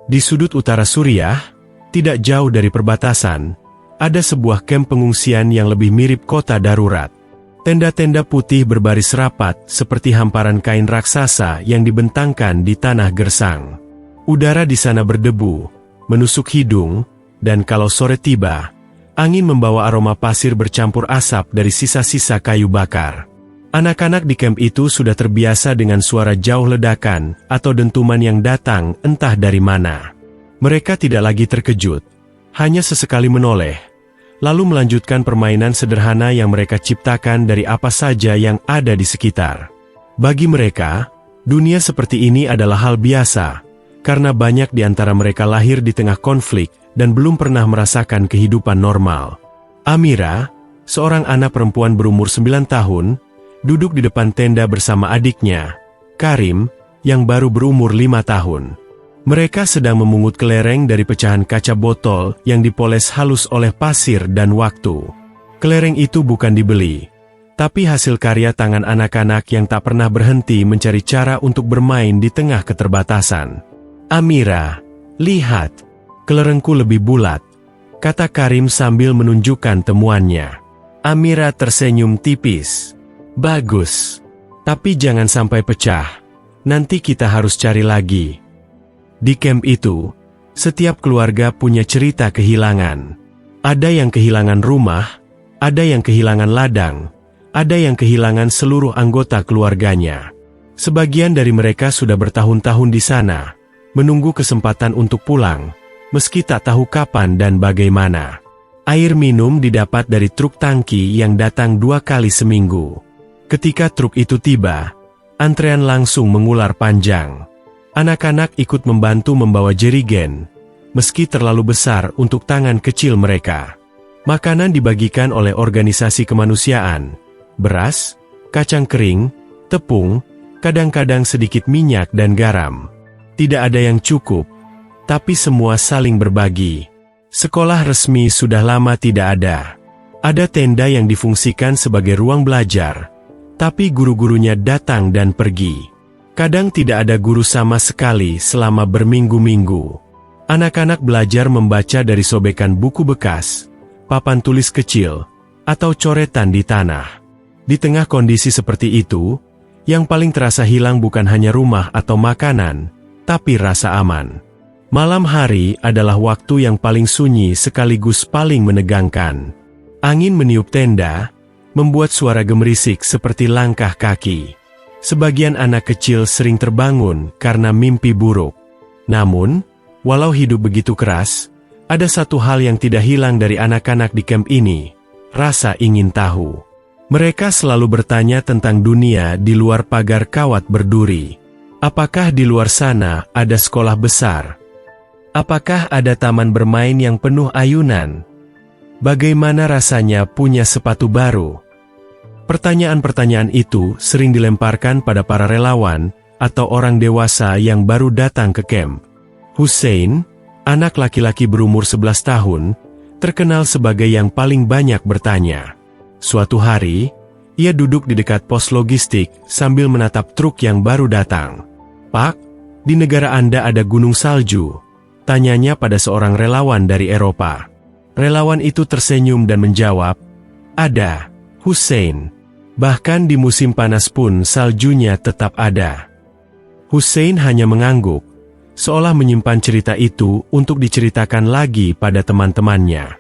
Di sudut utara Suriah, tidak jauh dari perbatasan, ada sebuah kamp pengungsian yang lebih mirip kota darurat. Tenda-tenda putih berbaris rapat seperti hamparan kain raksasa yang dibentangkan di tanah gersang. Udara di sana berdebu, menusuk hidung, dan kalau sore tiba, angin membawa aroma pasir bercampur asap dari sisa-sisa kayu bakar. Anak-anak di kamp itu sudah terbiasa dengan suara jauh ledakan atau dentuman yang datang entah dari mana. Mereka tidak lagi terkejut, hanya sesekali menoleh, lalu melanjutkan permainan sederhana yang mereka ciptakan dari apa saja yang ada di sekitar. Bagi mereka, dunia seperti ini adalah hal biasa, karena banyak di antara mereka lahir di tengah konflik dan belum pernah merasakan kehidupan normal. Amira, seorang anak perempuan berumur 9 tahun, duduk di depan tenda bersama adiknya, Karim, yang baru berumur 5 tahun. Mereka sedang memungut kelereng dari pecahan kaca botol yang dipoles halus oleh pasir dan waktu. Kelereng itu bukan dibeli, tapi hasil karya tangan anak-anak yang tak pernah berhenti mencari cara untuk bermain di tengah keterbatasan. Amira, lihat, kelerengku lebih bulat, kata Karim sambil menunjukkan temuannya. Amira tersenyum tipis. Bagus, tapi jangan sampai pecah, nanti kita harus cari lagi. Di kamp itu, setiap keluarga punya cerita kehilangan. Ada yang kehilangan rumah, ada yang kehilangan ladang, ada yang kehilangan seluruh anggota keluarganya. Sebagian dari mereka sudah bertahun-tahun di sana, menunggu kesempatan untuk pulang, meski tak tahu kapan dan bagaimana. Air minum didapat dari truk tangki yang datang 2 kali seminggu. Ketika truk itu tiba, antrean langsung mengular panjang. Anak-anak ikut membantu membawa jerigen, meski terlalu besar untuk tangan kecil mereka. Makanan dibagikan oleh organisasi kemanusiaan, beras, kacang kering, tepung, kadang-kadang sedikit minyak dan garam. Tidak ada yang cukup, tapi semua saling berbagi. Sekolah resmi sudah lama tidak ada. Ada tenda yang difungsikan sebagai ruang belajar, tapi guru-gurunya datang dan pergi. Kadang tidak ada guru sama sekali selama berminggu-minggu. Anak-anak belajar membaca dari sobekan buku bekas, papan tulis kecil, atau coretan di tanah. Di tengah kondisi seperti itu, yang paling terasa hilang bukan hanya rumah atau makanan, tapi rasa aman. Malam hari adalah waktu yang paling sunyi sekaligus paling menegangkan. Angin meniup tenda, membuat suara gemerisik seperti langkah kaki. Sebagian anak kecil sering terbangun karena mimpi buruk. Namun, walau hidup begitu keras, ada satu hal yang tidak hilang dari anak-anak di kamp ini, rasa ingin tahu. Mereka selalu bertanya tentang dunia di luar pagar kawat berduri. Apakah di luar sana ada sekolah besar? Apakah ada taman bermain yang penuh ayunan? Bagaimana rasanya punya sepatu baru? Pertanyaan-pertanyaan itu sering dilemparkan pada para relawan atau orang dewasa yang baru datang ke kamp. Hussein, anak laki-laki berumur 11 tahun, terkenal sebagai yang paling banyak bertanya. Suatu hari, ia duduk di dekat pos logistik sambil menatap truk yang baru datang. "Pak, di negara Anda ada gunung salju?" tanyanya pada seorang relawan dari Eropa. Relawan itu tersenyum dan menjawab, "Ada, Hussein. Bahkan di musim panas pun saljunya tetap ada." Hussein hanya mengangguk, seolah menyimpan cerita itu untuk diceritakan lagi pada teman-temannya.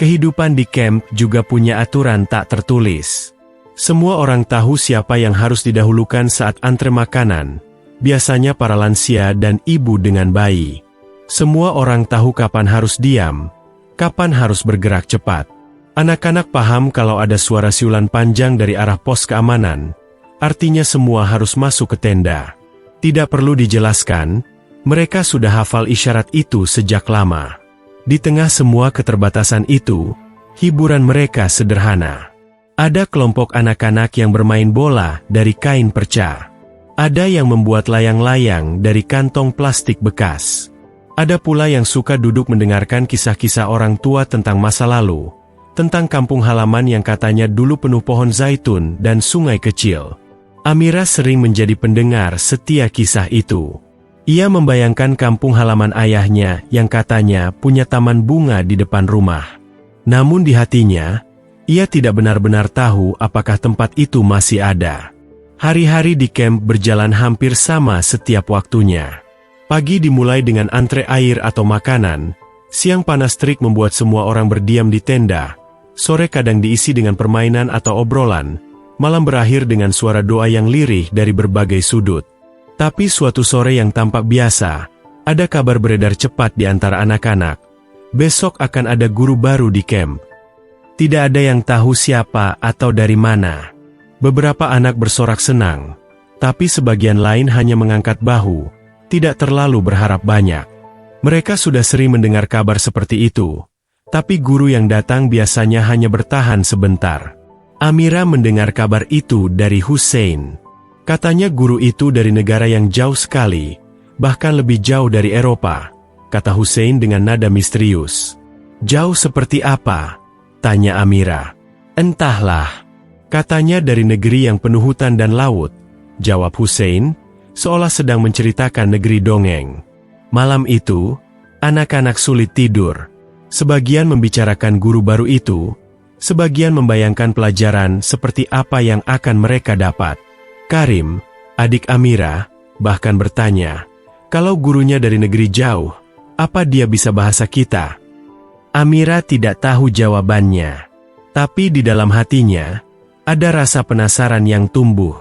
Kehidupan di kamp juga punya aturan tak tertulis. Semua orang tahu siapa yang harus didahulukan saat antre makanan, biasanya para lansia dan ibu dengan bayi. Semua orang tahu kapan harus diam, kapan harus bergerak cepat. Anak-anak paham kalau ada suara siulan panjang dari arah pos keamanan, artinya semua harus masuk ke tenda. Tidak perlu dijelaskan, mereka sudah hafal isyarat itu sejak lama. Di tengah semua keterbatasan itu, hiburan mereka sederhana. Ada kelompok anak-anak yang bermain bola dari kain perca. Ada yang membuat layang-layang dari kantong plastik bekas. Ada pula yang suka duduk mendengarkan kisah-kisah orang tua tentang masa lalu, tentang kampung halaman yang katanya dulu penuh pohon zaitun dan sungai kecil. Amira sering menjadi pendengar setia kisah itu. Ia membayangkan kampung halaman ayahnya yang katanya punya taman bunga di depan rumah. Namun di hatinya, ia tidak benar-benar tahu apakah tempat itu masih ada. Hari-hari di kamp berjalan hampir sama setiap waktunya. Pagi dimulai dengan antre air atau makanan, siang panas terik membuat semua orang berdiam di tenda, sore kadang diisi dengan permainan atau obrolan, malam berakhir dengan suara doa yang lirih dari berbagai sudut. Tapi suatu sore yang tampak biasa, ada kabar beredar cepat di antara anak-anak. Besok akan ada guru baru di kamp. Tidak ada yang tahu siapa atau dari mana. Beberapa anak bersorak senang, tapi sebagian lain hanya mengangkat bahu, tidak terlalu berharap banyak. Mereka sudah sering mendengar kabar seperti itu, tapi guru yang datang biasanya hanya bertahan sebentar. Amira mendengar kabar itu dari Hussein. Katanya guru itu dari negara yang jauh sekali, bahkan lebih jauh dari Eropa, kata Hussein dengan nada misterius. Jauh seperti apa? Tanya Amira. Entahlah. Katanya dari negeri yang penuh hutan dan laut, jawab Hussein, seolah sedang menceritakan negeri dongeng. Malam itu, anak-anak sulit tidur. Sebagian membicarakan guru baru itu, sebagian membayangkan pelajaran seperti apa yang akan mereka dapat. Karim, adik Amira, bahkan bertanya, kalau gurunya dari negeri jauh, apa dia bisa bahasa kita? Amira tidak tahu jawabannya, tapi di dalam hatinya, ada rasa penasaran yang tumbuh.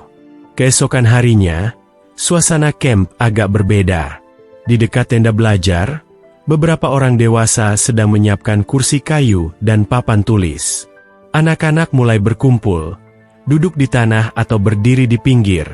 Keesokan harinya, suasana kamp agak berbeda. Di dekat tenda belajar, beberapa orang dewasa sedang menyiapkan kursi kayu dan papan tulis. Anak-anak mulai berkumpul, duduk di tanah atau berdiri di pinggir,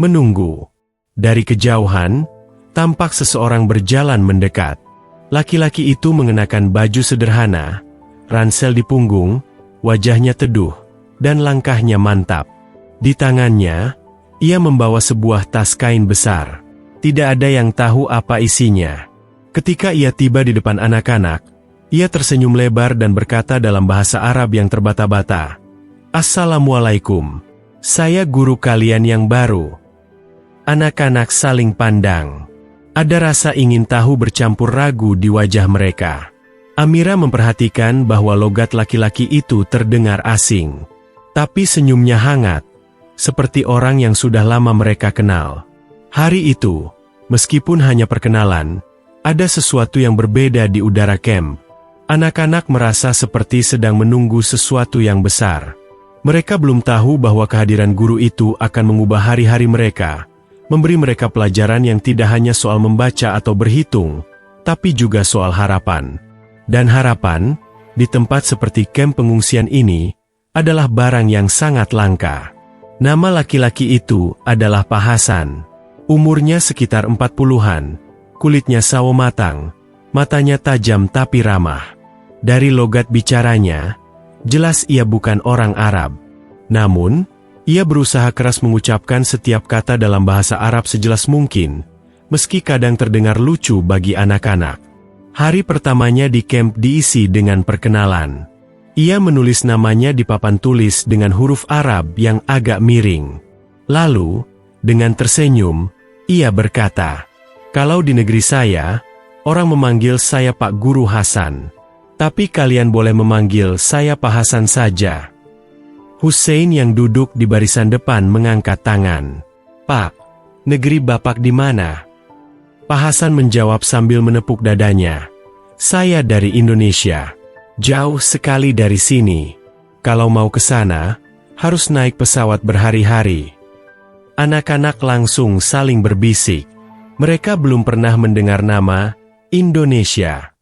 menunggu. Dari kejauhan, tampak seseorang berjalan mendekat. Laki-laki itu mengenakan baju sederhana, ransel di punggung, wajahnya teduh, dan langkahnya mantap. Di tangannya, ia membawa sebuah tas kain besar. Tidak ada yang tahu apa isinya. Ketika ia tiba di depan anak-anak, ia tersenyum lebar dan berkata dalam bahasa Arab yang terbata-bata, Assalamualaikum, saya guru kalian yang baru. Anak-anak saling pandang. Ada rasa ingin tahu bercampur ragu di wajah mereka. Amira memperhatikan bahwa logat laki-laki itu terdengar asing. Tapi senyumnya hangat, seperti orang yang sudah lama mereka kenal. Hari itu, meskipun hanya perkenalan, ada sesuatu yang berbeda di udara kamp. Anak-anak merasa seperti sedang menunggu sesuatu yang besar. Mereka belum tahu bahwa kehadiran guru itu akan mengubah hari-hari mereka, memberi mereka pelajaran yang tidak hanya soal membaca atau berhitung, tapi juga soal harapan. Dan harapan, di tempat seperti kamp pengungsian ini, adalah barang yang sangat langka. Nama laki-laki itu adalah Pak Hasan. Umurnya sekitar 40-an, kulitnya sawo matang, matanya tajam tapi ramah. Dari logat bicaranya, jelas ia bukan orang Arab. Namun, ia berusaha keras mengucapkan setiap kata dalam bahasa Arab sejelas mungkin, meski kadang terdengar lucu bagi anak-anak. Hari pertamanya di kamp diisi dengan perkenalan. Ia menulis namanya di papan tulis dengan huruf Arab yang agak miring. Lalu, dengan tersenyum, ia berkata, "Kalau di negeri saya, orang memanggil saya Pak Guru Hasan. Tapi kalian boleh memanggil saya Pak Hasan saja." Hussein yang duduk di barisan depan mengangkat tangan. "Pak, negeri Bapak di mana?" Pak Hasan menjawab sambil menepuk dadanya. "Saya dari Indonesia. Jauh sekali dari sini. Kalau mau ke sana, harus naik pesawat berhari-hari." Anak-anak langsung saling berbisik. Mereka belum pernah mendengar nama Indonesia.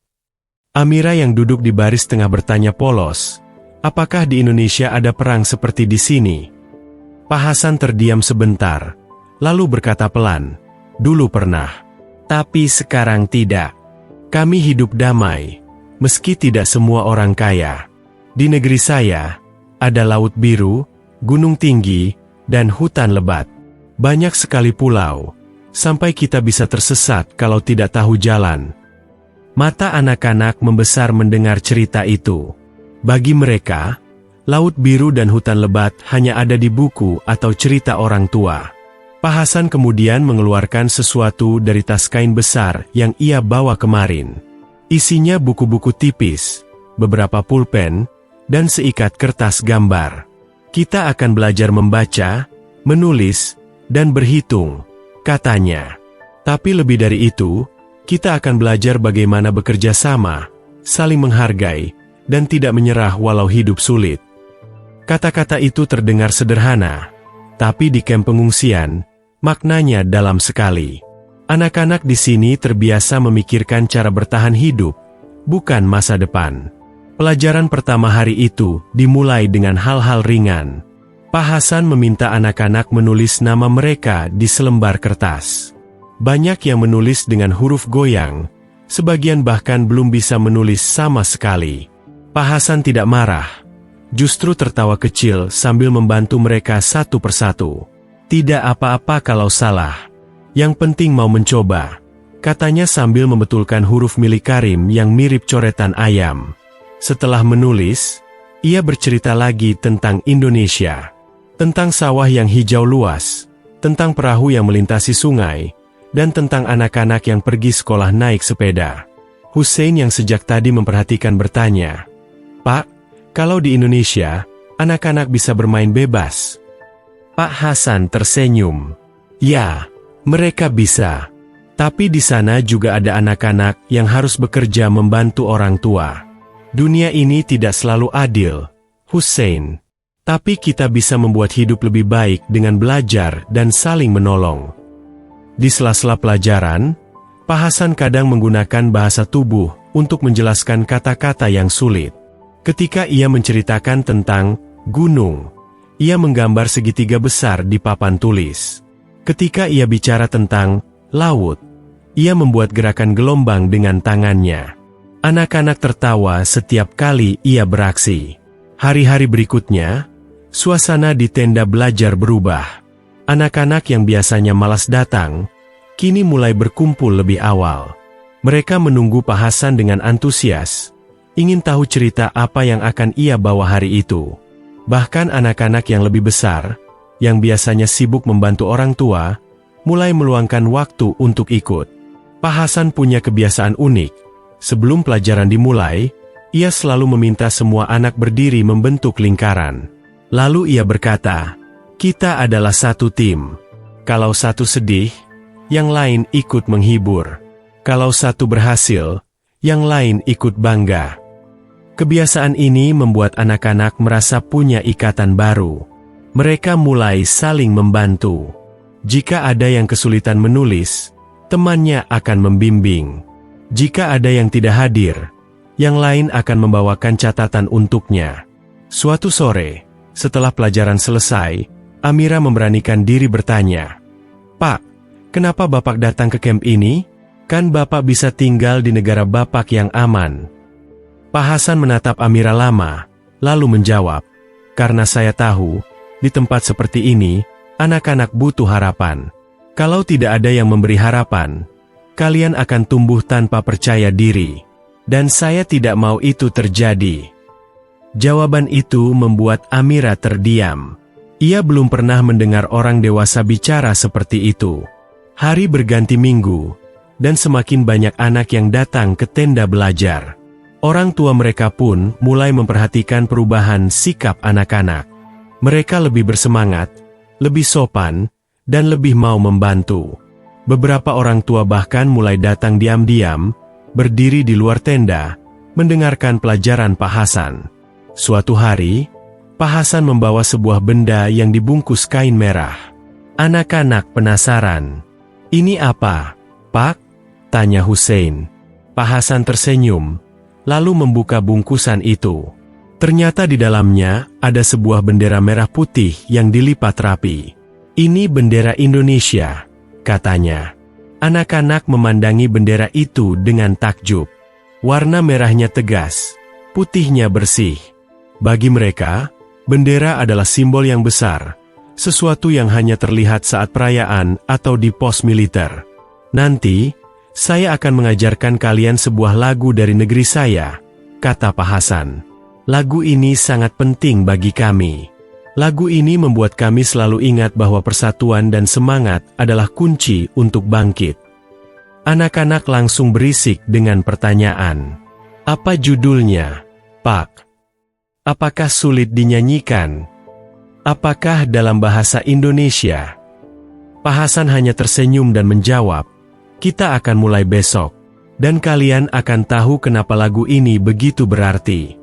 Amira yang duduk di baris tengah bertanya polos, "Apakah di Indonesia ada perang seperti di sini?" Pak Hasan terdiam sebentar, lalu berkata pelan, "Dulu pernah. Tapi sekarang tidak. Kami hidup damai, meski tidak semua orang kaya. Di negeri saya, ada laut biru, gunung tinggi, dan hutan lebat. Banyak sekali pulau, sampai kita bisa tersesat kalau tidak tahu jalan." Mata anak-anak membesar mendengar cerita itu. Bagi mereka, laut biru dan hutan lebat hanya ada di buku atau cerita orang tua. Pak Hasan kemudian mengeluarkan sesuatu dari tas kain besar yang ia bawa kemarin. Isinya buku-buku tipis, beberapa pulpen, dan seikat kertas gambar. Kita akan belajar membaca, menulis, dan berhitung, katanya. Tapi lebih dari itu, kita akan belajar bagaimana bekerja sama, saling menghargai, dan tidak menyerah walau hidup sulit. Kata-kata itu terdengar sederhana, tapi di kamp pengungsian, maknanya dalam sekali. Anak-anak di sini terbiasa memikirkan cara bertahan hidup, bukan masa depan. Pelajaran pertama hari itu dimulai dengan hal-hal ringan. Pak Hasan meminta anak-anak menulis nama mereka di selembar kertas. Banyak yang menulis dengan huruf goyang, sebagian bahkan belum bisa menulis sama sekali. Pak Hasan tidak marah, justru tertawa kecil sambil membantu mereka satu persatu. Tidak apa-apa kalau salah, yang penting mau mencoba, katanya sambil membetulkan huruf milik Karim yang mirip coretan ayam. Setelah menulis, ia bercerita lagi tentang Indonesia. Tentang sawah yang hijau luas, tentang perahu yang melintasi sungai, dan tentang anak-anak yang pergi sekolah naik sepeda. Hussein yang sejak tadi memperhatikan bertanya, "Pak, kalau di Indonesia, anak-anak bisa bermain bebas?" Pak Hasan tersenyum. "Ya, mereka bisa. Tapi di sana juga ada anak-anak yang harus bekerja membantu orang tua. Dunia ini tidak selalu adil, Hussein. Tapi kita bisa membuat hidup lebih baik dengan belajar dan saling menolong." Di sela-sela pelajaran, Pak Hasan kadang menggunakan bahasa tubuh untuk menjelaskan kata-kata yang sulit. Ketika ia menceritakan tentang gunung, ia menggambar segitiga besar di papan tulis. Ketika ia bicara tentang laut, ia membuat gerakan gelombang dengan tangannya. Anak-anak tertawa setiap kali ia beraksi. Hari-hari berikutnya, suasana di tenda belajar berubah. Anak-anak yang biasanya malas datang, kini mulai berkumpul lebih awal. Mereka menunggu Pak Hasan dengan antusias, ingin tahu cerita apa yang akan ia bawa hari itu. Bahkan anak-anak yang lebih besar, yang biasanya sibuk membantu orang tua, mulai meluangkan waktu untuk ikut. Pak Hasan punya kebiasaan unik. Sebelum pelajaran dimulai, ia selalu meminta semua anak berdiri membentuk lingkaran. Lalu ia berkata, "Kita adalah satu tim. Kalau satu sedih, yang lain ikut menghibur. Kalau satu berhasil, yang lain ikut bangga." Kebiasaan ini membuat anak-anak merasa punya ikatan baru. Mereka mulai saling membantu. Jika ada yang kesulitan menulis, temannya akan membimbing. Jika ada yang tidak hadir, yang lain akan membawakan catatan untuknya. Suatu sore, setelah pelajaran selesai, Amira memberanikan diri bertanya, "Pak, kenapa Bapak datang ke kamp ini? Kan Bapak bisa tinggal di negara Bapak yang aman." Pak Hasan menatap Amira lama, lalu menjawab, "Karena saya tahu, di tempat seperti ini, anak-anak butuh harapan. Kalau tidak ada yang memberi harapan, kalian akan tumbuh tanpa percaya diri. Dan saya tidak mau itu terjadi." Jawaban itu membuat Amira terdiam. Ia belum pernah mendengar orang dewasa bicara seperti itu. Hari berganti minggu, dan semakin banyak anak yang datang ke tenda belajar. Orang tua mereka pun mulai memperhatikan perubahan sikap anak-anak. Mereka lebih bersemangat, lebih sopan, dan lebih mau membantu. Beberapa orang tua bahkan mulai datang diam-diam, berdiri di luar tenda, mendengarkan pelajaran Pak Hasan. Suatu hari, Pak Hasan membawa sebuah benda yang dibungkus kain merah. Anak-anak penasaran. "Ini apa, Pak?" tanya Hussein. Pak Hasan tersenyum, lalu membuka bungkusan itu. Ternyata di dalamnya ada sebuah bendera merah putih yang dilipat rapi. "Ini bendera Indonesia," katanya. Anak-anak memandangi bendera itu dengan takjub. Warna merahnya tegas, putihnya bersih. Bagi mereka, bendera adalah simbol yang besar, sesuatu yang hanya terlihat saat perayaan atau di pos militer. "Nanti, saya akan mengajarkan kalian sebuah lagu dari negeri saya," kata Pak Hasan. "Lagu ini sangat penting bagi kami. Lagu ini membuat kami selalu ingat bahwa persatuan dan semangat adalah kunci untuk bangkit. Anak-anak langsung berisik dengan pertanyaan. Apa judulnya, Pak? Apakah sulit dinyanyikan? Apakah dalam bahasa Indonesia? Pak Hasan hanya tersenyum dan menjawab, kita akan mulai besok, dan kalian akan tahu kenapa lagu ini begitu berarti.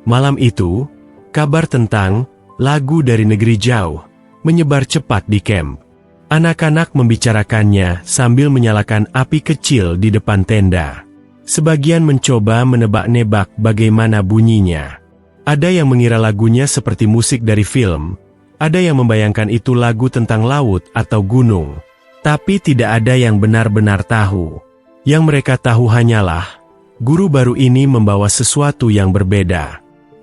Malam itu, kabar tentang lagu dari negeri jauh menyebar cepat di kamp. Anak-anak membicarakannya sambil menyalakan api kecil di depan tenda. Sebagian mencoba menebak-nebak bagaimana bunyinya. Ada yang mengira lagunya seperti musik dari film, ada yang membayangkan itu lagu tentang laut atau gunung. Tapi tidak ada yang benar-benar tahu. Yang mereka tahu hanyalah, guru baru ini membawa sesuatu yang berbeda.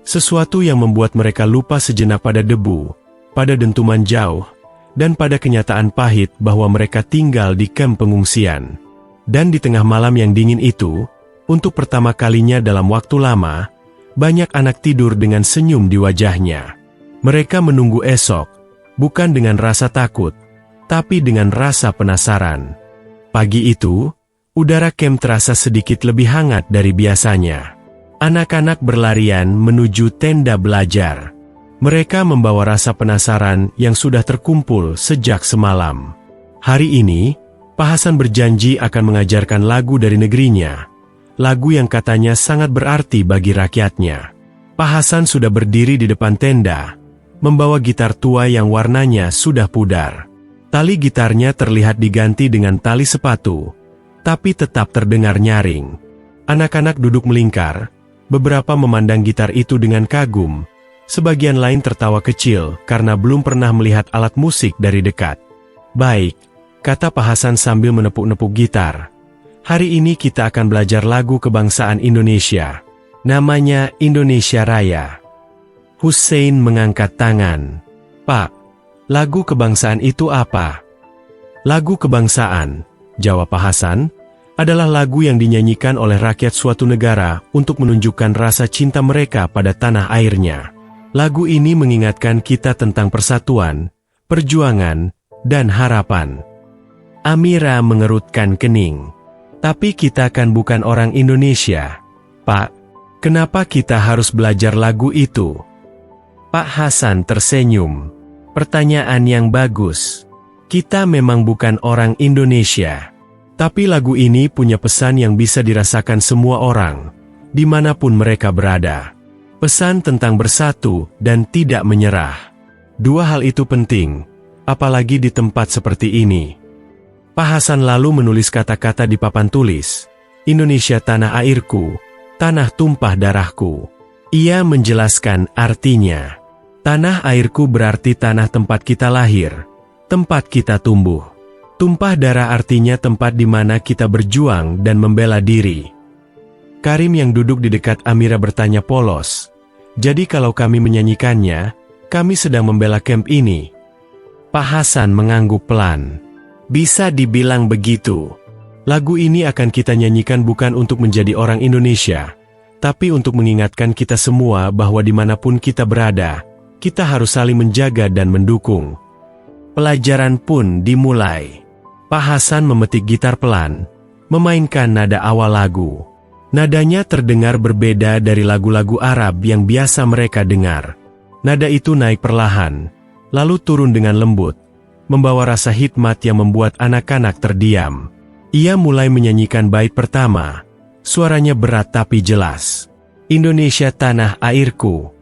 Sesuatu yang membuat mereka lupa sejenak pada debu, pada dentuman jauh, dan pada kenyataan pahit bahwa mereka tinggal di kamp pengungsian. Dan di tengah malam yang dingin itu, untuk pertama kalinya dalam waktu lama, banyak anak tidur dengan senyum di wajahnya. Mereka menunggu esok, bukan dengan rasa takut, tapi dengan rasa penasaran. Pagi itu, udara kamp terasa sedikit lebih hangat dari biasanya. Anak-anak berlarian menuju tenda belajar. Mereka membawa rasa penasaran yang sudah terkumpul sejak semalam. Hari ini, Pak Hasan berjanji akan mengajarkan lagu dari negerinya. Lagu yang katanya sangat berarti bagi rakyatnya. Pak Hasan sudah berdiri di depan tenda, membawa gitar tua yang warnanya sudah pudar. Tali gitarnya terlihat diganti dengan tali sepatu, tapi tetap terdengar nyaring. Anak-anak duduk melingkar, beberapa memandang gitar itu dengan kagum, sebagian lain tertawa kecil karena belum pernah melihat alat musik dari dekat. Baik, kata Pak Hasan sambil menepuk-nepuk gitar. Hari ini kita akan belajar lagu kebangsaan Indonesia. Namanya Indonesia Raya. Hussein mengangkat tangan. Pak, lagu kebangsaan itu apa? Lagu kebangsaan, jawab Pak Hasan, adalah lagu yang dinyanyikan oleh rakyat suatu negara untuk menunjukkan rasa cinta mereka pada tanah airnya. Lagu ini mengingatkan kita tentang persatuan, perjuangan, dan harapan. Amira mengerutkan kening. Tapi kita kan bukan orang Indonesia, Pak. Kenapa kita harus belajar lagu itu? Pak Hasan tersenyum. Pertanyaan yang bagus. Kita memang bukan orang Indonesia. Tapi lagu ini punya pesan yang bisa dirasakan semua orang, dimanapun mereka berada. Pesan tentang bersatu dan tidak menyerah. Dua hal itu penting, apalagi di tempat seperti ini. Pak Hasan lalu menulis kata-kata di papan tulis, Indonesia tanah airku, tanah tumpah darahku. Ia menjelaskan artinya. Tanah airku berarti tanah tempat kita lahir, tempat kita tumbuh. Tumpah darah artinya tempat di mana kita berjuang dan membela diri. Karim yang duduk di dekat Amira bertanya polos, jadi kalau kami menyanyikannya, kami sedang membela kamp ini. Pak Hasan mengangguk pelan. Bisa dibilang begitu. Lagu ini akan kita nyanyikan bukan untuk menjadi orang Indonesia, tapi untuk mengingatkan kita semua bahwa dimanapun kita berada, kita harus saling menjaga dan mendukung. Pelajaran pun dimulai. Pak Hasan memetik gitar pelan, memainkan nada awal lagu. Nadanya terdengar berbeda dari lagu-lagu Arab yang biasa mereka dengar. Nada itu naik perlahan, lalu turun dengan lembut, membawa rasa hikmat yang membuat anak-anak terdiam. Ia mulai menyanyikan bait pertama, suaranya berat tapi jelas. Indonesia tanah airku.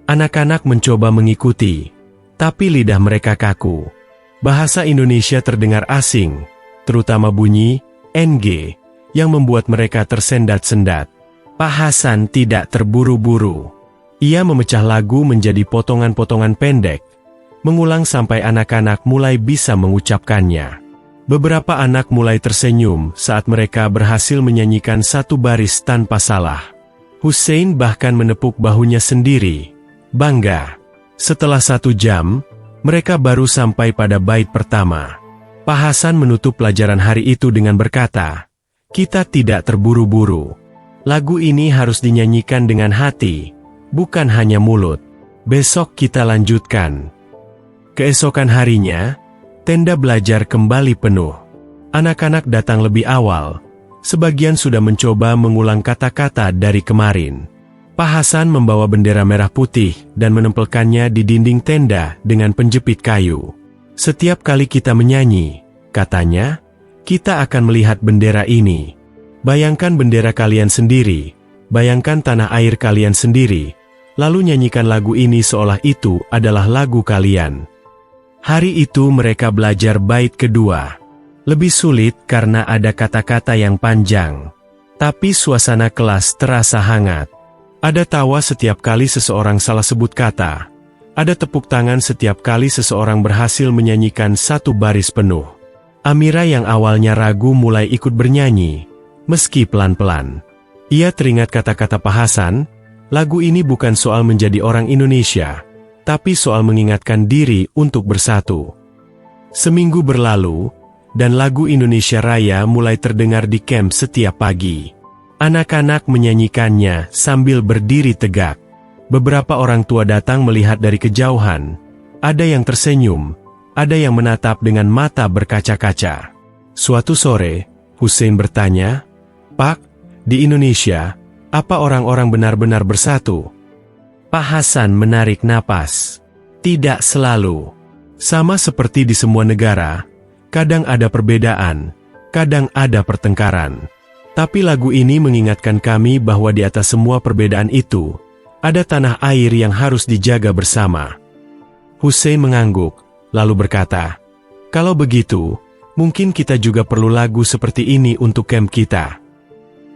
Anak-anak mencoba mengikuti, tapi lidah mereka kaku. Bahasa Indonesia terdengar asing, terutama bunyi NG, yang membuat mereka tersendat-sendat. Pak Hasan tidak terburu-buru. Ia memecah lagu menjadi potongan-potongan pendek, mengulang sampai anak-anak mulai bisa mengucapkannya. Beberapa anak mulai tersenyum saat mereka berhasil menyanyikan satu baris tanpa salah. Hussein bahkan menepuk bahunya sendiri, bangga. Setelah 1 jam, mereka baru sampai pada bait pertama. Pak Hasan menutup pelajaran hari itu dengan berkata, kita tidak terburu-buru. Lagu ini harus dinyanyikan dengan hati, bukan hanya mulut. Besok kita lanjutkan. Keesokan harinya, tenda belajar kembali penuh. Anak-anak datang lebih awal. Sebagian sudah mencoba mengulang kata-kata dari kemarin. Pak Hasan membawa bendera merah putih dan menempelkannya di dinding tenda dengan penjepit kayu. Setiap kali kita menyanyi, katanya, kita akan melihat bendera ini. Bayangkan bendera kalian sendiri, bayangkan tanah air kalian sendiri, lalu nyanyikan lagu ini seolah itu adalah lagu kalian. Hari itu mereka belajar bait kedua. Lebih sulit karena ada kata-kata yang panjang. Tapi suasana kelas terasa hangat. Ada tawa setiap kali seseorang salah sebut kata. Ada tepuk tangan setiap kali seseorang berhasil menyanyikan satu baris penuh. Amira yang awalnya ragu mulai ikut bernyanyi, meski pelan-pelan. Ia teringat kata-kata Pak Hasan, lagu ini bukan soal menjadi orang Indonesia, tapi soal mengingatkan diri untuk bersatu. Seminggu berlalu, dan lagu Indonesia Raya mulai terdengar di camp setiap pagi. Anak-anak menyanyikannya sambil berdiri tegak. Beberapa orang tua datang melihat dari kejauhan. Ada yang tersenyum, ada yang menatap dengan mata berkaca-kaca. Suatu sore, Hussein bertanya, "Pak, di Indonesia, apa orang-orang benar-benar bersatu?" Pak Hasan menarik napas. Tidak selalu. Sama seperti di semua negara, kadang ada perbedaan, kadang ada pertengkaran. Tapi lagu ini mengingatkan kami bahwa di atas semua perbedaan itu, ada tanah air yang harus dijaga bersama. Hussein mengangguk, lalu berkata, "Kalau begitu, mungkin kita juga perlu lagu seperti ini untuk camp kita."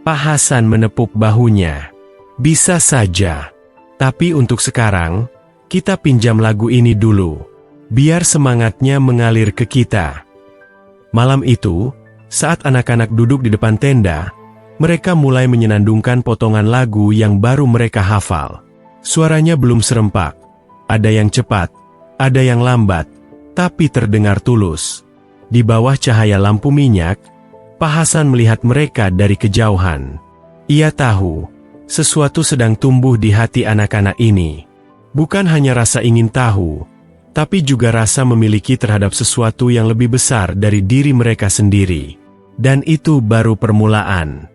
Pak Hasan menepuk bahunya. "Bisa saja. Tapi untuk sekarang, kita pinjam lagu ini dulu. Biar semangatnya mengalir ke kita." Malam itu, saat anak-anak duduk di depan tenda, mereka mulai menyenandungkan potongan lagu yang baru mereka hafal. Suaranya belum serempak, ada yang cepat, ada yang lambat, tapi terdengar tulus. Di bawah cahaya lampu minyak, Pak Hasan melihat mereka dari kejauhan. Ia tahu, sesuatu sedang tumbuh di hati anak-anak ini. Bukan hanya rasa ingin tahu, tapi juga rasa memiliki terhadap sesuatu yang lebih besar dari diri mereka sendiri. Dan itu baru permulaan.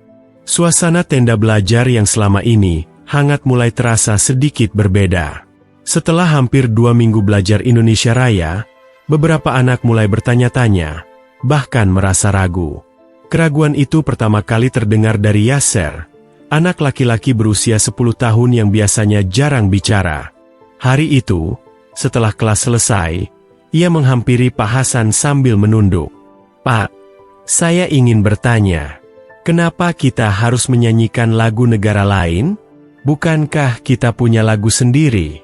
Suasana tenda belajar yang selama ini hangat mulai terasa sedikit berbeda. Setelah hampir 2 minggu belajar Indonesia Raya, beberapa anak mulai bertanya-tanya, bahkan merasa ragu. Keraguan itu pertama kali terdengar dari Yasser, anak laki-laki berusia 10 tahun yang biasanya jarang bicara. Hari itu, setelah kelas selesai, ia menghampiri Pak Hasan sambil menunduk. "Pak, saya ingin bertanya, kenapa kita harus menyanyikan lagu negara lain? Bukankah kita punya lagu sendiri?"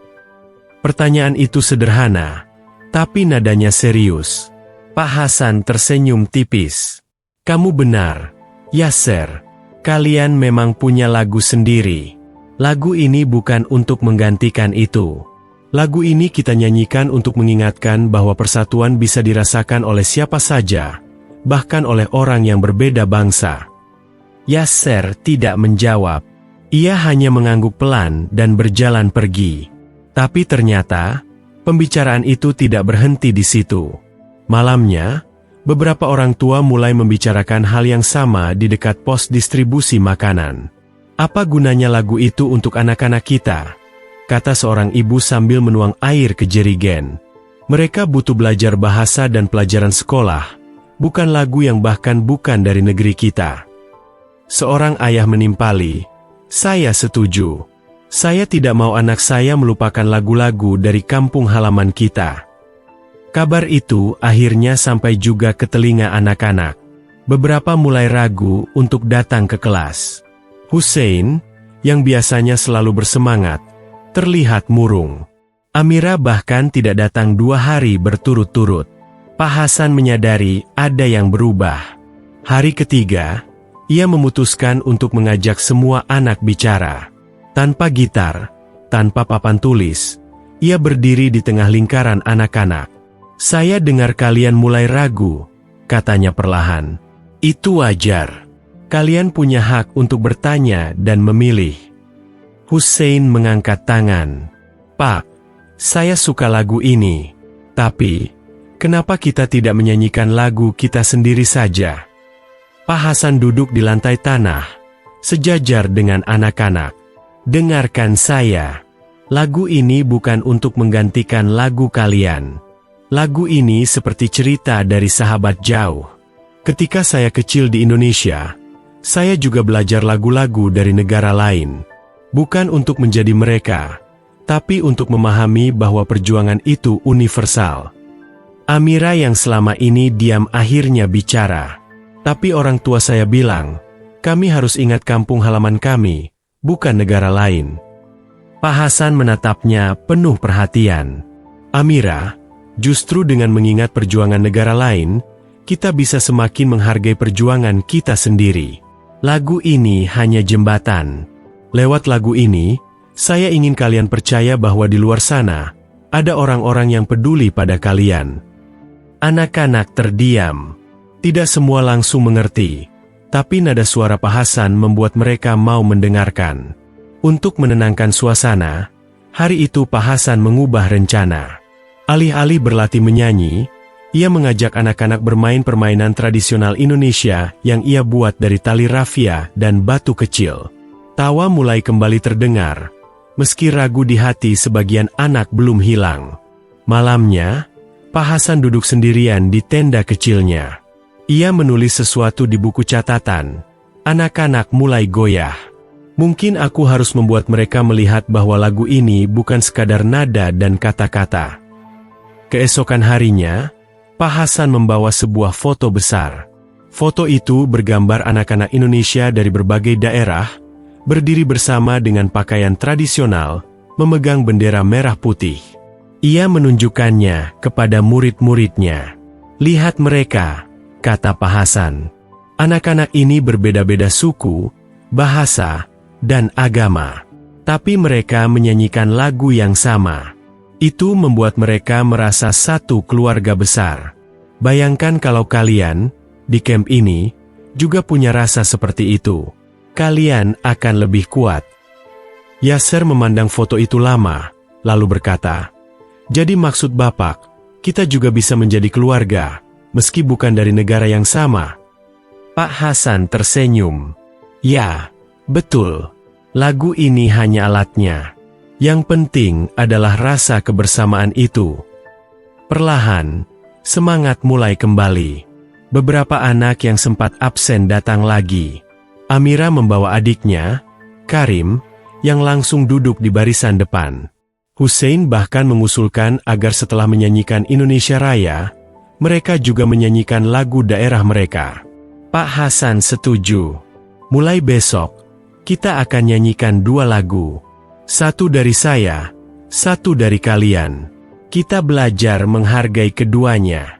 Pertanyaan itu sederhana, tapi nadanya serius. Pak Hasan tersenyum tipis. "Kamu benar, Yasser. Kalian memang punya lagu sendiri. Lagu ini bukan untuk menggantikan itu. Lagu ini kita nyanyikan untuk mengingatkan bahwa persatuan bisa dirasakan oleh siapa saja, bahkan oleh orang yang berbeda bangsa." Yasser tidak menjawab. Ia hanya mengangguk pelan dan berjalan pergi. Tapi ternyata, pembicaraan itu tidak berhenti di situ. Malamnya, beberapa orang tua mulai membicarakan hal yang sama di dekat pos distribusi makanan. "Apa gunanya lagu itu untuk anak-anak kita?" kata seorang ibu sambil menuang air ke jerigen. "Mereka butuh belajar bahasa dan pelajaran sekolah, bukan lagu yang bahkan bukan dari negeri kita." Seorang ayah menimpali, "Saya setuju. Saya tidak mau anak saya melupakan lagu-lagu dari kampung halaman kita." Kabar itu akhirnya sampai juga ke telinga anak-anak. Beberapa mulai ragu untuk datang ke kelas. Hussein, yang biasanya selalu bersemangat, terlihat murung. Amira bahkan tidak datang 2 hari berturut-turut. Pak Hasan menyadari ada yang berubah. Hari ketiga, ia memutuskan untuk mengajak semua anak bicara. Tanpa gitar, tanpa papan tulis, ia berdiri di tengah lingkaran anak-anak. "Saya dengar kalian mulai ragu," katanya perlahan. "Itu wajar. Kalian punya hak untuk bertanya dan memilih." Hussein mengangkat tangan. "Pak, Saya suka lagu ini. Tapi, kenapa kita tidak menyanyikan lagu kita sendiri saja? Pak Hasan duduk di lantai tanah, sejajar dengan anak-anak. Dengarkan saya. Lagu ini bukan untuk menggantikan lagu kalian. Lagu ini seperti cerita dari sahabat jauh. Ketika saya kecil di Indonesia, saya juga belajar lagu-lagu dari negara lain. Bukan untuk menjadi mereka, tapi untuk memahami bahwa perjuangan itu universal. Amira yang selama ini diam akhirnya bicara. Tapi orang tua saya bilang, kami harus ingat kampung halaman kami, bukan negara lain. Pak Hasan menatapnya penuh perhatian. Amira, justru dengan mengingat perjuangan negara lain, kita bisa semakin menghargai perjuangan kita sendiri. Lagu ini hanya jembatan. Lewat lagu ini, saya ingin kalian percaya bahwa di luar sana, ada orang-orang yang peduli pada kalian. Anak-anak terdiam. Tidak semua langsung mengerti, tapi nada suara Pak Hasan membuat mereka mau mendengarkan. Untuk menenangkan suasana, hari itu Pak Hasan mengubah rencana. Alih-alih berlatih menyanyi, ia mengajak anak-anak bermain permainan tradisional Indonesia yang ia buat dari tali rafia dan batu kecil. Tawa mulai kembali terdengar, meski ragu di hati sebagian anak belum hilang. Malamnya, Pak Hasan duduk sendirian di tenda kecilnya. Ia menulis sesuatu di buku catatan. Anak-anak mulai goyah. Mungkin aku harus membuat mereka melihat bahwa lagu ini bukan sekadar nada dan kata-kata. Keesokan harinya, Pak Hasan membawa sebuah foto besar. Foto itu bergambar anak-anak Indonesia dari berbagai daerah, berdiri bersama dengan pakaian tradisional, memegang bendera merah putih. Ia menunjukkannya kepada murid-muridnya. Lihat mereka, kata Pak Hasan. Anak-anak ini berbeda-beda suku, bahasa, dan agama. Tapi mereka menyanyikan lagu yang sama. Itu membuat mereka merasa satu keluarga besar. Bayangkan kalau kalian, di camp ini, juga punya rasa seperti itu. Kalian akan lebih kuat. Yasser memandang foto itu lama, lalu berkata, jadi maksud Bapak, kita juga bisa menjadi keluarga, meski bukan dari negara yang sama. Pak Hasan tersenyum. Ya, betul. Lagu ini hanya alatnya. Yang penting adalah rasa kebersamaan itu. Perlahan, semangat mulai kembali. Beberapa anak yang sempat absen datang lagi. Amira membawa adiknya, Karim, yang langsung duduk di barisan depan. Hussein bahkan mengusulkan agar setelah menyanyikan Indonesia Raya, mereka juga menyanyikan lagu daerah mereka. Pak Hasan setuju. Mulai besok, kita akan nyanyikan 2 lagu. Satu dari saya, satu dari kalian. Kita belajar menghargai keduanya.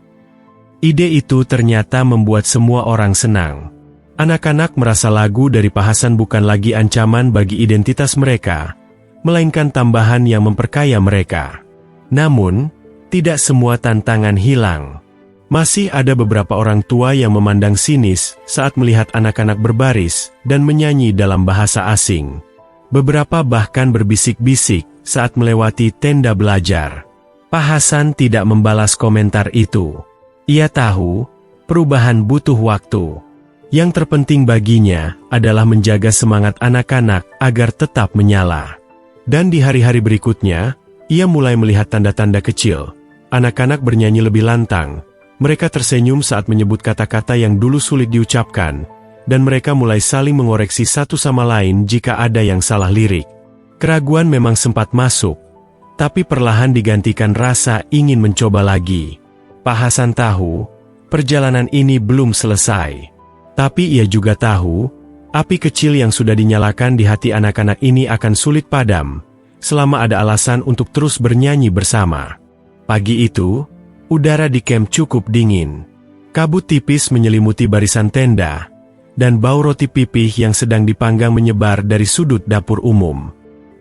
Ide itu ternyata membuat semua orang senang. Anak-anak merasa lagu dari Pak Hasan bukan lagi ancaman bagi identitas mereka, melainkan tambahan yang memperkaya mereka. Namun, tidak semua tantangan hilang. Masih ada beberapa orang tua yang memandang sinis saat melihat anak-anak berbaris dan menyanyi dalam bahasa asing. Beberapa bahkan berbisik-bisik saat melewati tenda belajar. Pak Hasan tidak membalas komentar itu. Ia tahu, perubahan butuh waktu. Yang terpenting baginya adalah menjaga semangat anak-anak agar tetap menyala. Dan di hari-hari berikutnya, ia mulai melihat tanda-tanda kecil. Anak-anak bernyanyi lebih lantang. Mereka tersenyum saat menyebut kata-kata yang dulu sulit diucapkan, dan mereka mulai saling mengoreksi satu sama lain jika ada yang salah lirik. Keraguan memang sempat masuk, tapi perlahan digantikan rasa ingin mencoba lagi. Pak Hasan tahu, perjalanan ini belum selesai. Tapi ia juga tahu, api kecil yang sudah dinyalakan di hati anak-anak ini akan sulit padam, selama ada alasan untuk terus bernyanyi bersama. Pagi itu, udara di camp cukup dingin. Kabut tipis menyelimuti barisan tenda, dan bau roti pipih yang sedang dipanggang menyebar dari sudut dapur umum.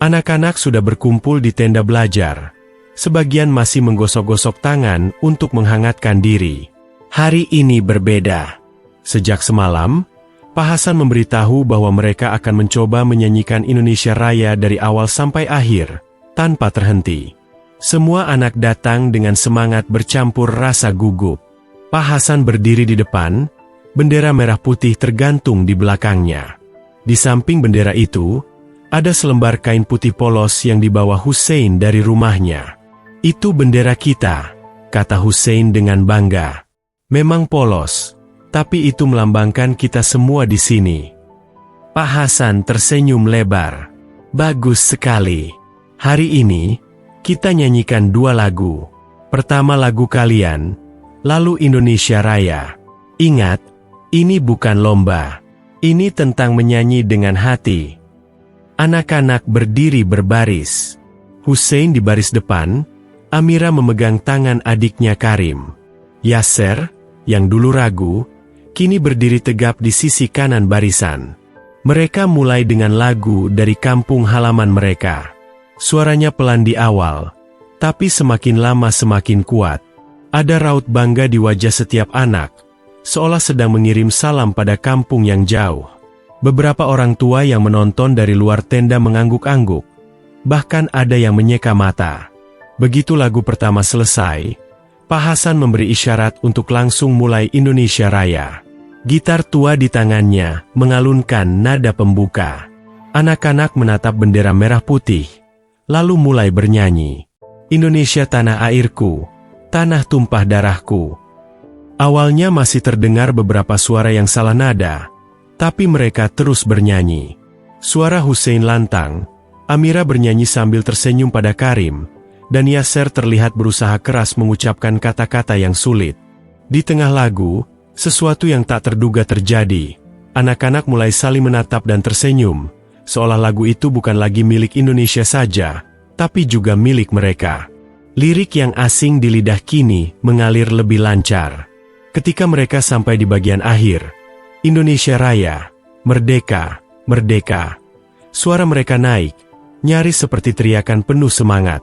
Anak-anak sudah berkumpul di tenda belajar. Sebagian masih menggosok-gosok tangan untuk menghangatkan diri. Hari ini berbeda. Sejak semalam, Pak Hasan memberitahu bahwa mereka akan mencoba menyanyikan Indonesia Raya dari awal sampai akhir, tanpa terhenti. Semua anak datang dengan semangat bercampur rasa gugup. Pak Hasan berdiri di depan, bendera merah putih tergantung di belakangnya. Di samping bendera itu, ada selembar kain putih polos yang dibawa Hussein dari rumahnya. "Itu bendera kita," kata Hussein dengan bangga. "Memang polos, tapi itu melambangkan kita semua di sini." Pak Hasan tersenyum lebar. "Bagus sekali. Hari ini, kita nyanyikan 2 lagu. Pertama lagu kalian, lalu Indonesia Raya. Ingat, ini bukan lomba. Ini tentang menyanyi dengan hati." Anak-anak berdiri berbaris. Hussein di baris depan, Amira memegang tangan adiknya Karim. Yasser, yang dulu ragu, kini berdiri tegap di sisi kanan barisan. Mereka mulai dengan lagu dari kampung halaman mereka. Suaranya pelan di awal, tapi semakin lama semakin kuat. Ada raut bangga di wajah setiap anak, seolah sedang mengirim salam pada kampung yang jauh. Beberapa orang tua yang menonton dari luar tenda mengangguk-angguk. Bahkan ada yang menyeka mata. Begitu lagu pertama selesai, Pak Hasan memberi isyarat untuk langsung mulai Indonesia Raya. Gitar tua di tangannya mengalunkan nada pembuka. Anak-anak menatap bendera merah putih, lalu mulai bernyanyi. "Indonesia tanah airku, tanah tumpah darahku." Awalnya masih terdengar beberapa suara yang salah nada, tapi mereka terus bernyanyi. Suara Hussein lantang, Amira bernyanyi sambil tersenyum pada Karim, dan Yasser terlihat berusaha keras mengucapkan kata-kata yang sulit. Di tengah lagu, sesuatu yang tak terduga terjadi. Anak-anak mulai saling menatap dan tersenyum, seolah lagu itu bukan lagi milik Indonesia saja, tapi juga milik mereka. Lirik yang asing di lidah kini mengalir lebih lancar. Ketika mereka sampai di bagian akhir, "Indonesia Raya, Merdeka, Merdeka." Suara mereka naik, nyaris seperti teriakan penuh semangat.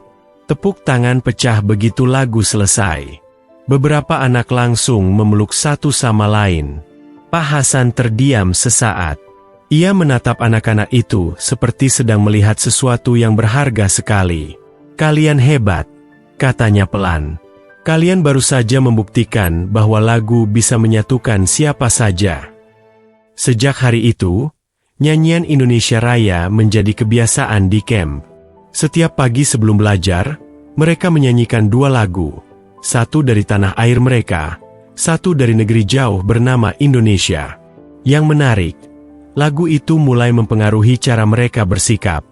Tepuk tangan pecah begitu lagu selesai. Beberapa anak langsung memeluk satu sama lain. Pak Hasan terdiam sesaat. Ia menatap anak-anak itu seperti sedang melihat sesuatu yang berharga sekali. "Kalian hebat," katanya pelan. "Kalian baru saja membuktikan bahwa lagu bisa menyatukan siapa saja." Sejak hari itu, nyanyian Indonesia Raya menjadi kebiasaan di camp. Setiap pagi sebelum belajar, mereka menyanyikan 2 lagu. Satu dari tanah air mereka, satu dari negeri jauh bernama Indonesia. Yang menarik, lagu itu mulai mempengaruhi cara mereka bersikap.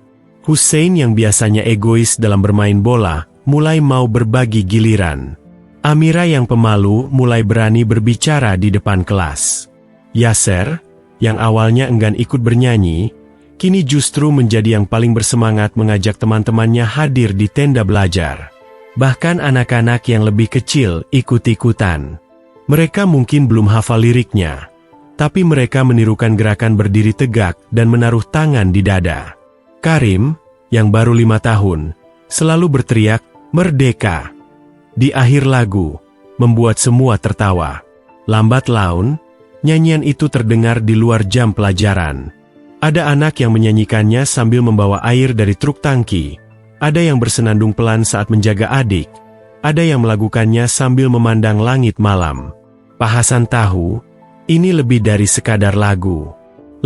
Hussein yang biasanya egois dalam bermain bola, mulai mau berbagi giliran. Amira yang pemalu mulai berani berbicara di depan kelas. Yasser, yang awalnya enggan ikut bernyanyi, kini justru menjadi yang paling bersemangat mengajak teman-temannya hadir di tenda belajar. Bahkan anak-anak yang lebih kecil ikut-ikutan. Mereka mungkin belum hafal liriknya, tapi mereka menirukan gerakan berdiri tegak dan menaruh tangan di dada. Karim, yang baru 5 tahun, selalu berteriak, "Merdeka!" di akhir lagu, membuat semua tertawa. Lambat laun, nyanyian itu terdengar di luar jam pelajaran. Ada anak yang menyanyikannya sambil membawa air dari truk tangki. Ada yang bersenandung pelan saat menjaga adik. Ada yang melakukannya sambil memandang langit malam. Pak Hasan tahu, ini lebih dari sekadar lagu.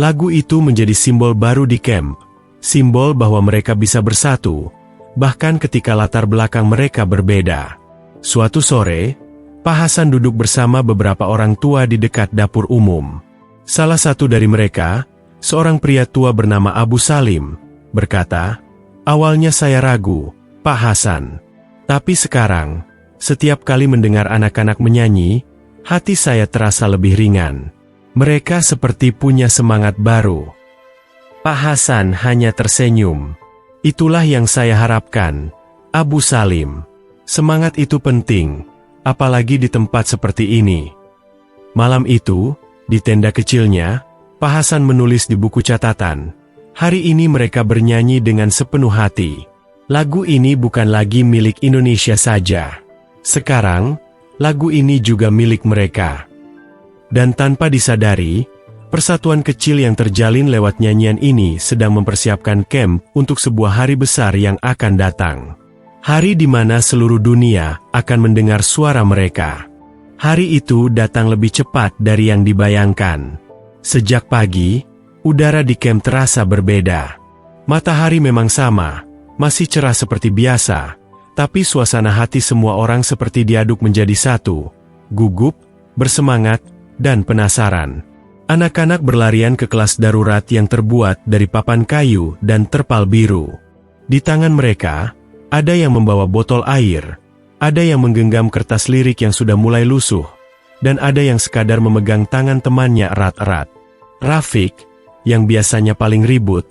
Lagu itu menjadi simbol baru di camp. Simbol bahwa mereka bisa bersatu, bahkan ketika latar belakang mereka berbeda. Suatu sore, Pak Hasan duduk bersama beberapa orang tua di dekat dapur umum. Salah satu dari mereka, seorang pria tua bernama Abu Salim, berkata, "Awalnya saya ragu, Pak Hasan. Tapi sekarang, setiap kali mendengar anak-anak menyanyi, hati saya terasa lebih ringan. Mereka seperti punya semangat baru." Pak Hasan hanya tersenyum. "Itulah yang saya harapkan, Abu Salim. Semangat itu penting, apalagi di tempat seperti ini." Malam itu, di tenda kecilnya, Pak Hasan menulis di buku catatan, "Hari ini mereka bernyanyi dengan sepenuh hati. Lagu ini bukan lagi milik Indonesia saja. Sekarang, lagu ini juga milik mereka." Dan tanpa disadari, persatuan kecil yang terjalin lewat nyanyian ini sedang mempersiapkan camp untuk sebuah hari besar yang akan datang. Hari di mana seluruh dunia akan mendengar suara mereka. Hari itu datang lebih cepat dari yang dibayangkan. Sejak pagi, udara di kamp terasa berbeda. Matahari memang sama, masih cerah seperti biasa, tapi suasana hati semua orang seperti diaduk menjadi satu, gugup, bersemangat, dan penasaran. Anak-anak berlarian ke kelas darurat yang terbuat dari papan kayu dan terpal biru. Di tangan mereka, ada yang membawa botol air, ada yang menggenggam kertas lirik yang sudah mulai lusuh, dan ada yang sekadar memegang tangan temannya erat-erat. Rafiq, yang biasanya paling ribut,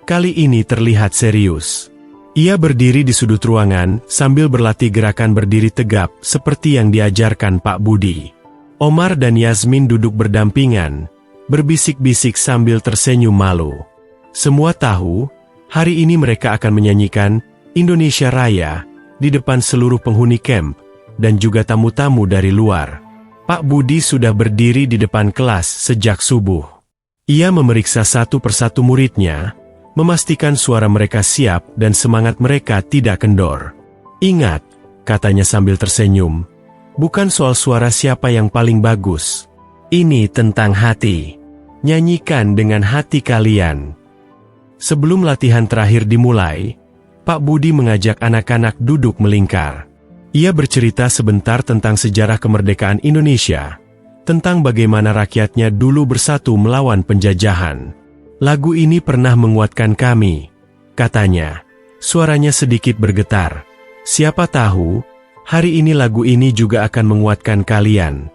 kali ini terlihat serius. Ia berdiri di sudut ruangan sambil berlatih gerakan berdiri tegap seperti yang diajarkan Pak Budi. Omar dan Yasmin duduk berdampingan, berbisik-bisik sambil tersenyum malu. Semua tahu, hari ini mereka akan menyanyikan Indonesia Raya di depan seluruh penghuni camp dan juga tamu-tamu dari luar. Pak Budi sudah berdiri di depan kelas sejak subuh. Ia memeriksa satu persatu muridnya, memastikan suara mereka siap dan semangat mereka tidak kendor. Ingat, katanya sambil tersenyum, bukan soal suara siapa yang paling bagus. Ini tentang hati. Nyanyikan dengan hati kalian. Sebelum latihan terakhir dimulai, Pak Budi mengajak anak-anak duduk melingkar. Ia bercerita sebentar tentang sejarah kemerdekaan Indonesia, tentang bagaimana rakyatnya dulu bersatu melawan penjajahan. Lagu ini pernah menguatkan kami, katanya. Suaranya sedikit bergetar. Siapa tahu, hari ini lagu ini juga akan menguatkan kalian.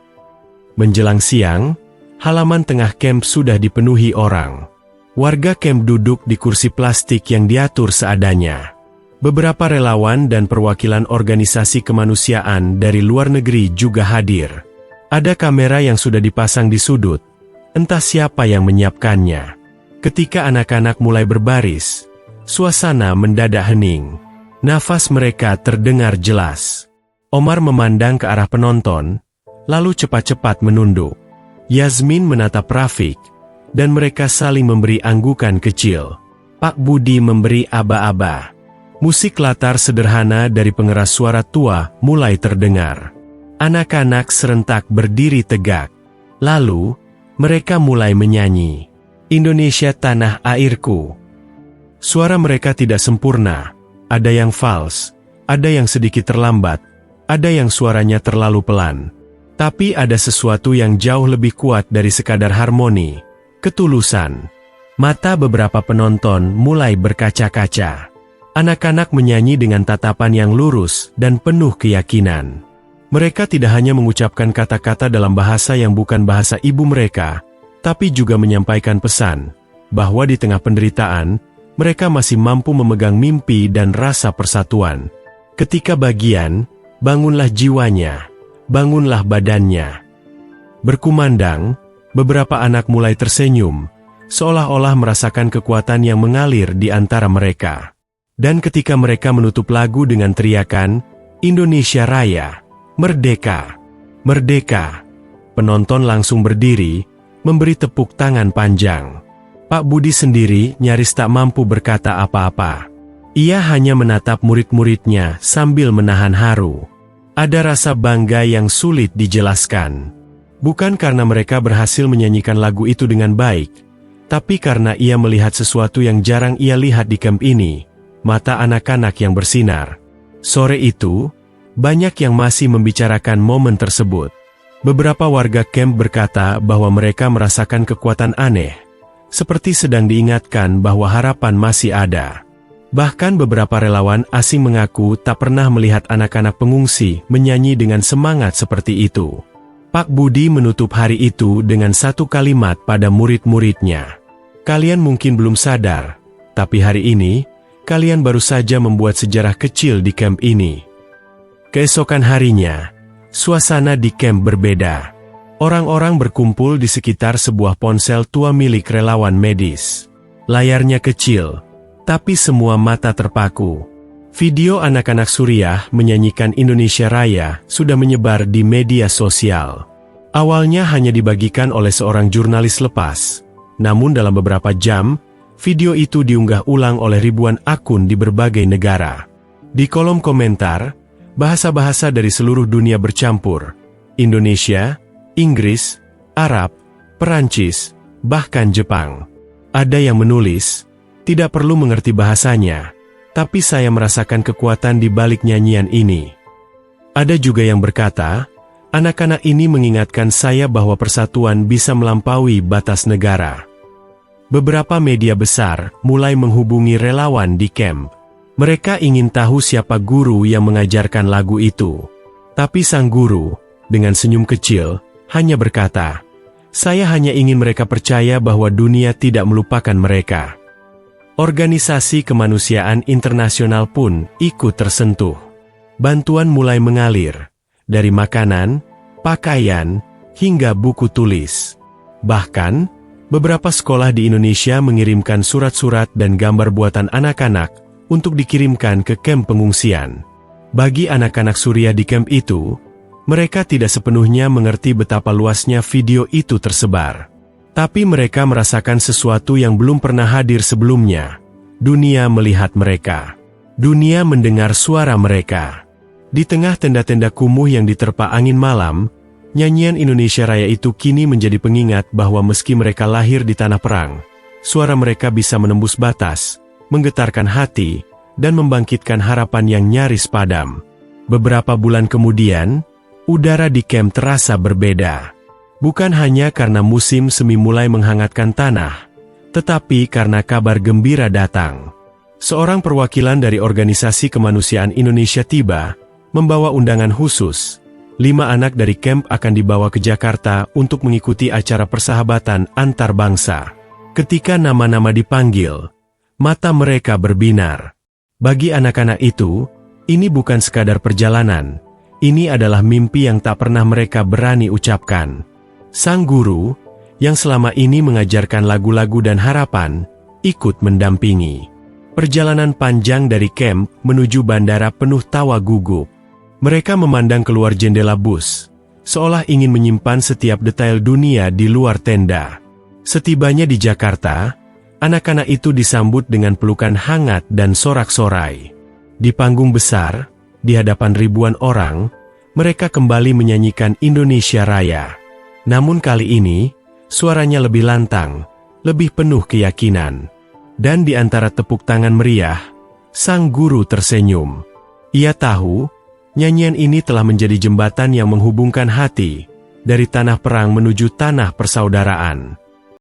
Menjelang siang, halaman tengah kamp sudah dipenuhi orang. Warga kamp duduk di kursi plastik yang diatur seadanya. Beberapa relawan dan perwakilan organisasi kemanusiaan dari luar negeri juga hadir. Ada kamera yang sudah dipasang di sudut, entah siapa yang menyiapkannya. Ketika anak-anak mulai berbaris, suasana mendadak hening. Nafas mereka terdengar jelas. Omar memandang ke arah penonton, lalu cepat-cepat menunduk. Yasmin menatap Rafiq, dan mereka saling memberi anggukan kecil. Pak Budi memberi aba-aba. Musik latar sederhana dari pengeras suara tua mulai terdengar. Anak-anak serentak berdiri tegak. Lalu, mereka mulai menyanyi. Indonesia tanah airku. Suara mereka tidak sempurna. Ada yang fals, ada yang sedikit terlambat, ada yang suaranya terlalu pelan. Tapi ada sesuatu yang jauh lebih kuat dari sekadar harmoni, ketulusan. Mata beberapa penonton mulai berkaca-kaca. Anak-anak menyanyi dengan tatapan yang lurus dan penuh keyakinan. Mereka tidak hanya mengucapkan kata-kata dalam bahasa yang bukan bahasa ibu mereka, tapi juga menyampaikan pesan, bahwa di tengah penderitaan, mereka masih mampu memegang mimpi dan rasa persatuan. Ketika bagian, bangunlah jiwanya, bangunlah badannya. Berkumandang, beberapa anak mulai tersenyum, seolah-olah merasakan kekuatan yang mengalir di antara mereka. Dan ketika mereka menutup lagu dengan teriakan, Indonesia Raya, Merdeka, Merdeka, penonton langsung berdiri, memberi tepuk tangan panjang. Pak Budi sendiri nyaris tak mampu berkata apa-apa. Ia hanya menatap murid-muridnya sambil menahan haru. Ada rasa bangga yang sulit dijelaskan. Bukan karena mereka berhasil menyanyikan lagu itu dengan baik, tapi karena ia melihat sesuatu yang jarang ia lihat di kamp ini. Mata anak-anak yang bersinar. Sore itu, banyak yang masih membicarakan momen tersebut. Beberapa warga kamp berkata bahwa mereka merasakan kekuatan aneh, seperti sedang diingatkan bahwa harapan masih ada. Bahkan beberapa relawan asing mengaku tak pernah melihat anak-anak pengungsi menyanyi dengan semangat seperti itu. Pak Budi menutup hari itu dengan satu kalimat pada murid-muridnya. Kalian mungkin belum sadar, tapi hari ini, kalian baru saja membuat sejarah kecil di kamp ini. Keesokan harinya, suasana di kamp berbeda. Orang-orang berkumpul di sekitar sebuah ponsel tua milik relawan medis. Layarnya kecil, tapi semua mata terpaku. Video anak-anak Suriah menyanyikan Indonesia Raya sudah menyebar di media sosial. Awalnya hanya dibagikan oleh seorang jurnalis lepas, namun dalam beberapa jam, video itu diunggah ulang oleh ribuan akun di berbagai negara. Di kolom komentar, bahasa-bahasa dari seluruh dunia bercampur. Indonesia, Inggris, Arab, Perancis, bahkan Jepang. Ada yang menulis, tidak perlu mengerti bahasanya, tapi saya merasakan kekuatan di balik nyanyian ini. Ada juga yang berkata, anak-anak ini mengingatkan saya bahwa persatuan bisa melampaui batas negara. Beberapa media besar mulai menghubungi relawan di camp. Mereka ingin tahu siapa guru yang mengajarkan lagu itu. Tapi sang guru, dengan senyum kecil, hanya berkata, saya hanya ingin mereka percaya bahwa dunia tidak melupakan mereka. Organisasi kemanusiaan internasional pun ikut tersentuh. Bantuan mulai mengalir, dari makanan, pakaian, hingga buku tulis. Bahkan, beberapa sekolah di Indonesia mengirimkan surat-surat dan gambar buatan anak-anak untuk dikirimkan ke kamp pengungsian. Bagi anak-anak Suriah di kamp itu, mereka tidak sepenuhnya mengerti betapa luasnya video itu tersebar. Tapi mereka merasakan sesuatu yang belum pernah hadir sebelumnya. Dunia melihat mereka. Dunia mendengar suara mereka. Di tengah tenda-tenda kumuh yang diterpa angin malam, nyanyian Indonesia Raya itu kini menjadi pengingat bahwa meski mereka lahir di tanah perang, suara mereka bisa menembus batas, menggetarkan hati, dan membangkitkan harapan yang nyaris padam. Beberapa bulan kemudian, udara di camp terasa berbeda. Bukan hanya karena musim semi mulai menghangatkan tanah, tetapi karena kabar gembira datang. Seorang perwakilan dari Organisasi Kemanusiaan Indonesia tiba, membawa undangan khusus. 5 anak dari camp akan dibawa ke Jakarta untuk mengikuti acara persahabatan antar bangsa. Ketika nama-nama dipanggil, mata mereka berbinar. Bagi anak-anak itu, ini bukan sekadar perjalanan. Ini adalah mimpi yang tak pernah mereka berani ucapkan. Sang guru, yang selama ini mengajarkan lagu-lagu dan harapan, ikut mendampingi. Perjalanan panjang dari camp menuju bandara penuh tawa gugup. Mereka memandang keluar jendela bus, seolah ingin menyimpan setiap detail dunia di luar tenda. Setibanya di Jakarta, anak-anak itu disambut dengan pelukan hangat dan sorak-sorai. Di panggung besar, di hadapan ribuan orang, mereka kembali menyanyikan Indonesia Raya. Namun kali ini, suaranya lebih lantang, lebih penuh keyakinan. Dan di antara tepuk tangan meriah, sang guru tersenyum. Ia tahu, nyanyian ini telah menjadi jembatan yang menghubungkan hati, dari tanah perang menuju tanah persaudaraan.